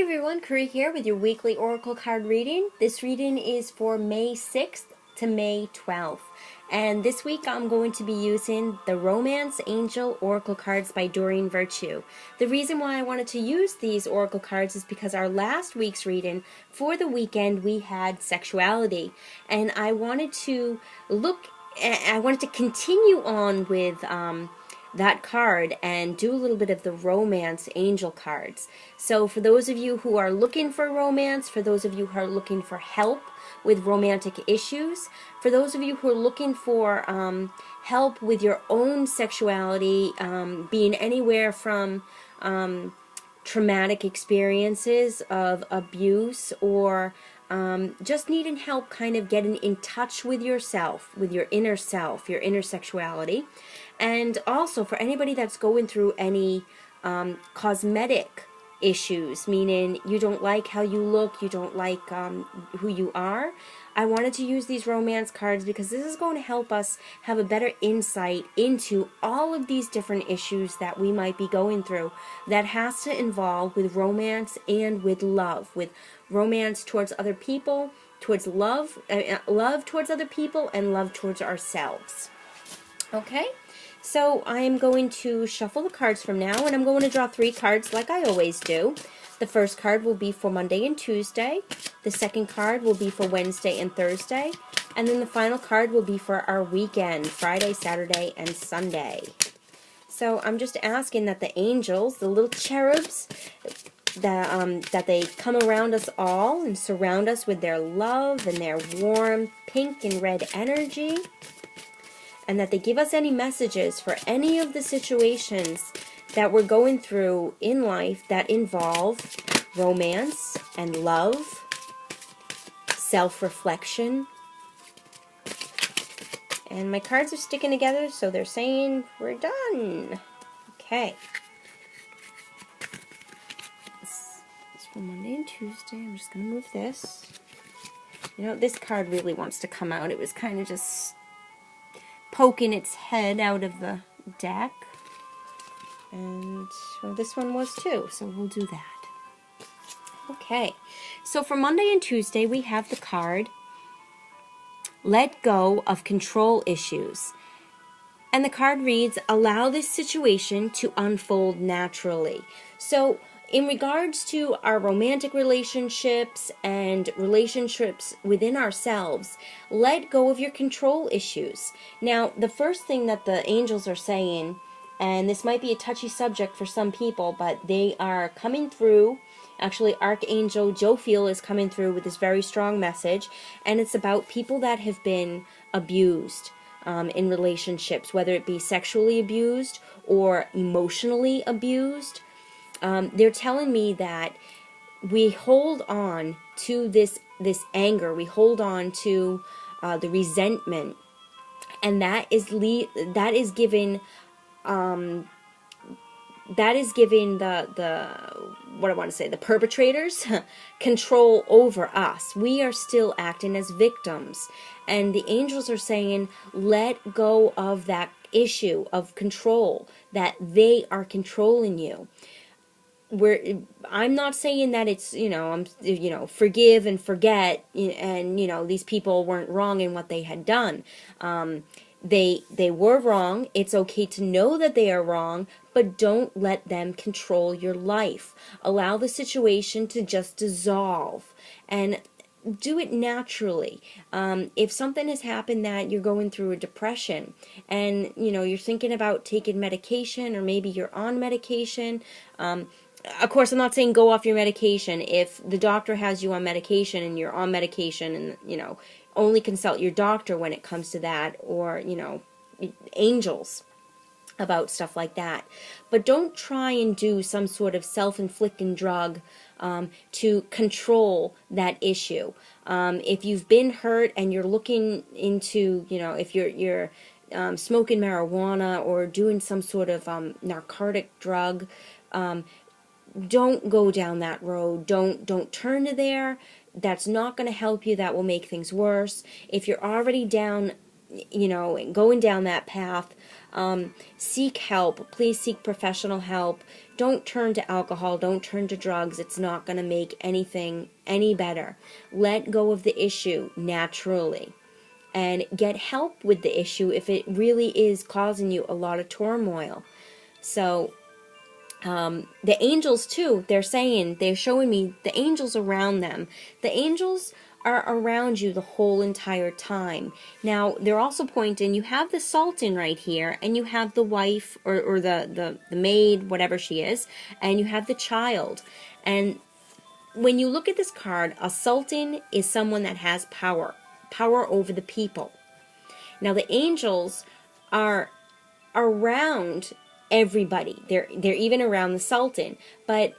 everyone, Kuri here with your weekly Oracle card reading. This reading is for May 6th to May 12th. And this week I'm going to be using the Romance Angel Oracle cards by Doreen Virtue. The reason why I wanted to use these Oracle cards is because our last week's reading for the weekend we had sexuality. And I wanted to continue on with that card and do a little bit of the romance angel cards. So for those of you who are looking for romance, for those of you who are looking for help with romantic issues, for those of you who are looking for help with your own sexuality, being anywhere from traumatic experiences of abuse or just needing help kind of getting in touch with yourself, with your inner self, your inner sexuality. And also for anybody that's going through any cosmetic issues, meaning you don't like how you look, you don't like who you are, I wanted to use these romance cards because this is going to help us have a better insight into all of these different issues that we might be going through that has to involve with romance and with love, with romance towards other people, towards love towards other people, and love towards ourselves. Okay? So I am going to shuffle the cards from now, and I'm going to draw 3 cards like I always do. The first card will be for Monday and Tuesday. The second card will be for Wednesday and Thursday. And then the final card will be for our weekend, Friday, Saturday, and Sunday. So I'm just asking that the angels, the little cherubs, that they come around us all and surround us with their love and their warm pink and red energy. And that they give us any messages for any of the situations that we're going through in life that involve romance and love, self-reflection. And my cards are sticking together, so they're saying we're done. Okay. This is for Monday and Tuesday. I'm just going to move this. You know, this card really wants to come out. It was kind of just poking its head out of the deck, and well, this one was too, so we'll do that. Okay, so for Monday and Tuesday we have the card Let Go of Control Issues, and the card reads, allow this situation to unfold naturally. So in regards to our romantic relationships and relationships within ourselves, let go of your control issues. Now, the first thing that the angels are saying, and this might be a touchy subject for some people, but they are coming through. Actually, Archangel Jophiel is coming through with this very strong message, and it's about people that have been abused in relationships, whether it be sexually abused or emotionally abused. They're telling me that we hold on to this anger, we hold on to the resentment, and that is giving the perpetrators control over us. We are still acting as victims, and the angels are saying let go of that issue of control, that they are controlling you. I'm not saying that it's, forgive and forget, and, these people weren't wrong in what they had done. They were wrong. It's okay to know that they are wrong, but don't let them control your life. Allow the situation to just dissolve, and do it naturally. If something has happened that you're going through a depression and, you're thinking about taking medication, or maybe you're on medication, of course, I'm not saying go off your medication. If the doctor has you on medication and you're on medication, and, only consult your doctor when it comes to that, or, angels about stuff like that. But don't try and do some sort of self-inflicting drug to control that issue. If you've been hurt and you're looking into, if you're smoking marijuana or doing some sort of narcotic drug, don't go down that road. Don't turn to there. That's not going to help you. That will make things worse. If you're already down, going down that path, seek help. Please seek professional help. don't turn to alcohol, don't turn to drugs. It's not going to make anything any better. Let go of the issue naturally and get help with the issue if it really is causing you a lot of turmoil. So the angels too, they're showing me the angels around them. The angels are around you the whole entire time. Now, they're also pointing, you have the sultan right here, and you have the wife, or the maid, whatever she is, and you have the child. And when you look at this card, a sultan is someone that has power over the people. Now, the angels are around everybody. They're even around the sultan. But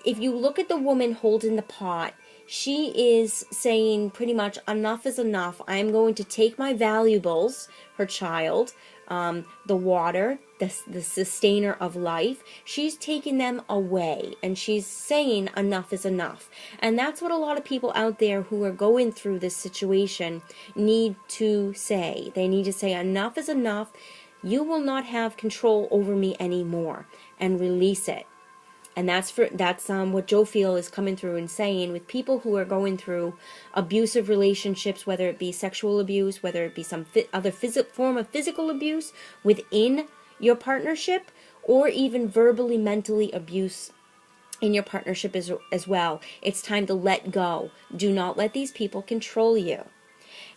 if you look at the woman holding the pot, she is saying pretty much, enough is enough. I'm going to take my valuables, her child, the water, the sustainer of life. She's taking them away, and she's saying enough is enough. And that's what a lot of people out there who are going through this situation need to say. They need to say, enough is enough. You will not have control over me anymore, and release it. And that's what Jophiel is coming through and saying with people who are going through abusive relationships, whether it be sexual abuse, whether it be some other form of physical abuse within your partnership, or even verbally, mentally abuse in your partnership as well. It's time to let go. Do not let these people control you.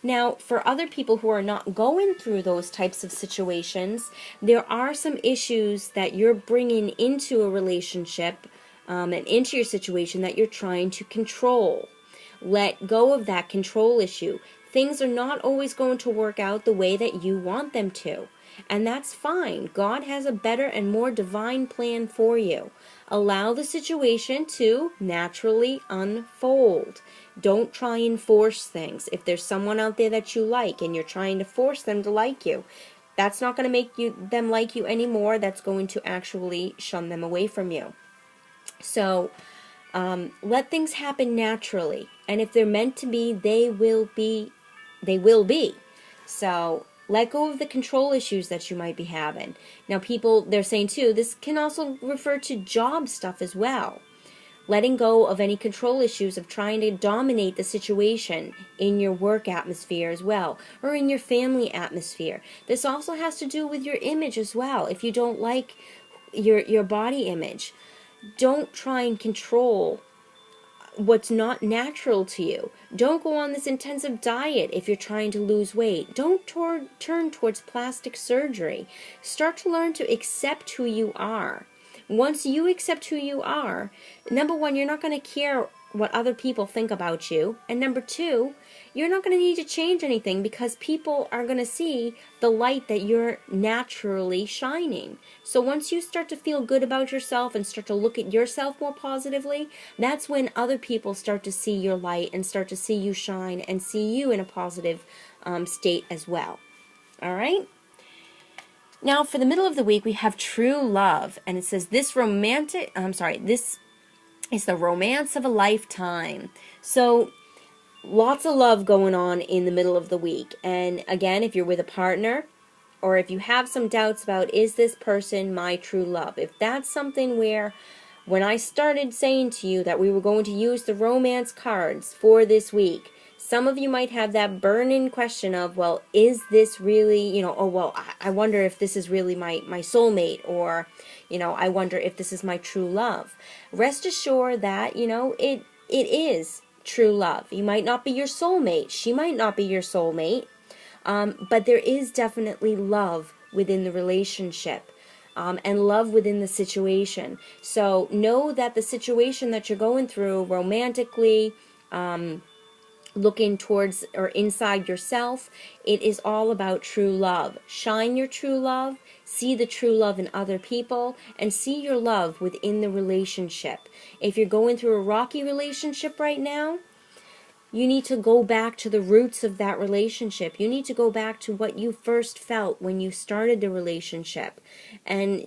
Now, for other people who are not going through those types of situations, there are some issues that you're bringing into a relationship and into your situation that you're trying to control. Let go of that control issue. Things are not always going to work out the way that you want them to. And that's fine. God has a better and more divine plan for you. Allow the situation to naturally unfold. Don't try and force things. If there's someone out there that you like and you're trying to force them to like you, that's not going to make them like you anymore. That's going to actually shun them away from you. So let things happen naturally. And if they're meant to be, they will be. They will be. So let go of the control issues that you might be having. Now, people, they're saying too, this can also refer to job stuff as well. Letting go of any control issues of trying to dominate the situation in your work atmosphere as well, or in your family atmosphere. This also has to do with your image as well. If you don't like your body image, don't try and control what's not natural to you. Don't go on this intensive diet if you're trying to lose weight. Don't turn towards plastic surgery. Start to learn to accept who you are. Once you accept who you are, number one, you're not going to care what other people think about you. And number two, you're not going to need to change anything because people are going to see the light that you're naturally shining. So once you start to feel good about yourself and start to look at yourself more positively, that's when other people start to see your light and start to see you shine and see you in a positive state as well. All right? Now, for the middle of the week, we have true love. And it says this is the romance of a lifetime. So lots of love going on in the middle of the week. And again, if you're with a partner, or if you have some doubts about, is this person my true love? If that's something where, when I started saying to you that we were going to use the romance cards for this week, some of you might have that burning question of, well, is this really, oh, well, I wonder if this is really my soulmate, or, I wonder if this is my true love. Rest assured that, it is true love. You might not be your soulmate. She might not be your soulmate. But there is definitely love within the relationship. And love within the situation. So know that the situation that you're going through romantically, looking towards or inside yourself, it is all about true love. Shine your true love, see the true love in other people, and see your love within the relationship. If you're going through a rocky relationship right now, you need to go back to the roots of that relationship. You need to go back to what you first felt when you started the relationship. And,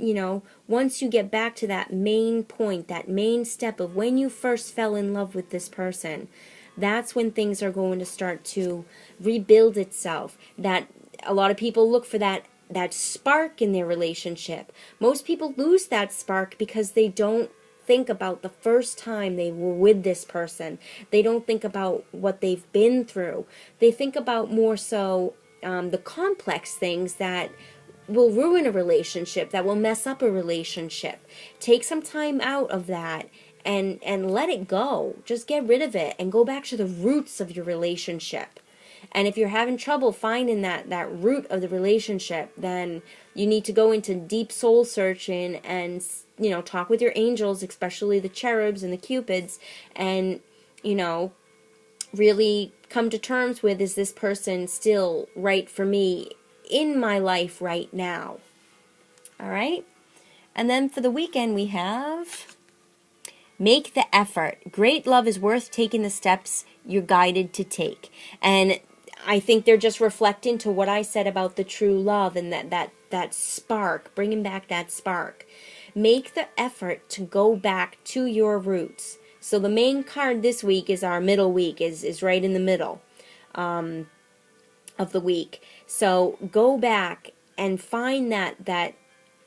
once you get back to that main point, that main step of when you first fell in love with this person, that's when things are going to start to rebuild itself. That a lot of people look for that that spark in their relationship. Most people lose that spark because they don't think about the first time they were with this person. They don't think about what they've been through. They think about more so the complex things that will ruin a relationship, that will mess up a relationship. Take some time out of that and let it go. Just get rid of it and go back to the roots of your relationship. And if you're having trouble finding that root of the relationship, then you need to go into deep soul searching and, talk with your angels, especially the cherubs and the cupids, and, really come to terms with, is this person still right for me in my life right now? All right? And then for the weekend we have, make the effort. Great love is worth taking the steps you're guided to take. And I think they're just reflecting to what I said about the true love and that spark, bringing back that spark. Make the effort to go back to your roots. So the main card this week is our middle week, is right in the middle of the week. So go back and find that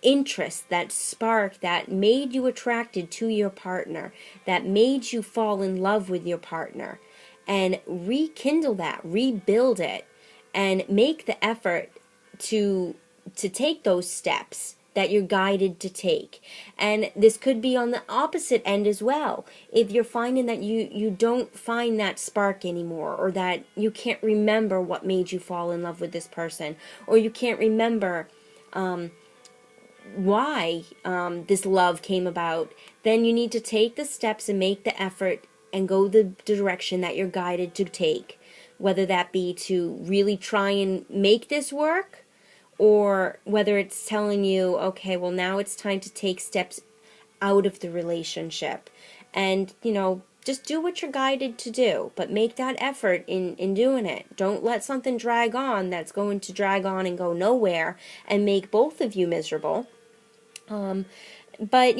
interest, that spark that made you attracted to your partner, that made you fall in love with your partner, and rekindle that, rebuild it, and make the effort to take those steps that you're guided to take. And this could be on the opposite end as well. If you're finding that you don't find that spark anymore, or that you can't remember what made you fall in love with this person, or you can't remember why this love came about, then you need to take the steps and make the effort and go the direction that you're guided to take, whether that be to really try and make this work, or whether it's telling you, okay, well, now it's time to take steps out of the relationship. And, just do what you're guided to do, but make that effort in doing it. Don't let something drag on that's going to drag on and go nowhere and make both of you miserable. But,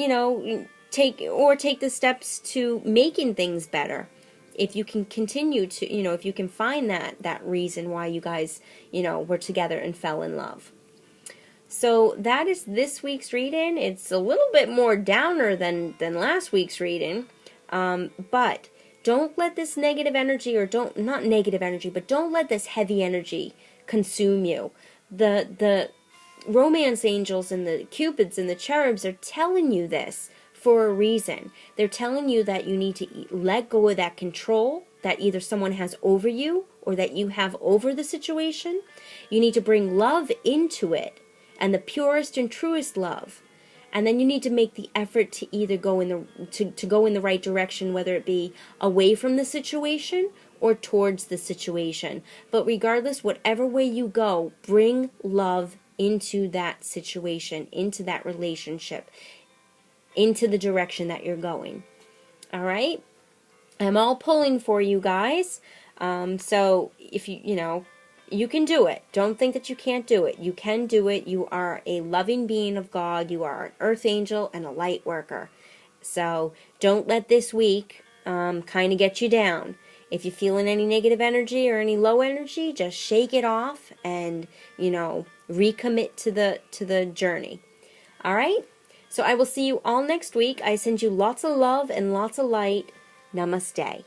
take the steps to making things better. If you can continue to, if you can find that reason why you guys, were together and fell in love. So that is this week's reading. It's a little bit more downer than last week's reading. But don't let this negative energy, or not negative energy, but don't let this heavy energy consume you. The romance angels and the cupids and the cherubs are telling you this for a reason. They're telling you that you need to let go of that control that either someone has over you or that you have over the situation. You need to bring love into it, and the purest and truest love. And then you need to make the effort to either go in the right direction, whether it be away from the situation or towards the situation. But regardless, whatever way you go, bring love into that situation, into that relationship, into the direction that you're going. All right? I'm all pulling for you guys. So if you can do it. Don't think that you can't do it. You can do it. You are a loving being of God. You are an earth angel and a light worker. So don't let this week kind of get you down. If you're feeling any negative energy or any low energy, just shake it off and, recommit to the journey. All right? So I will see you all next week. I send you lots of love and lots of light. Namaste.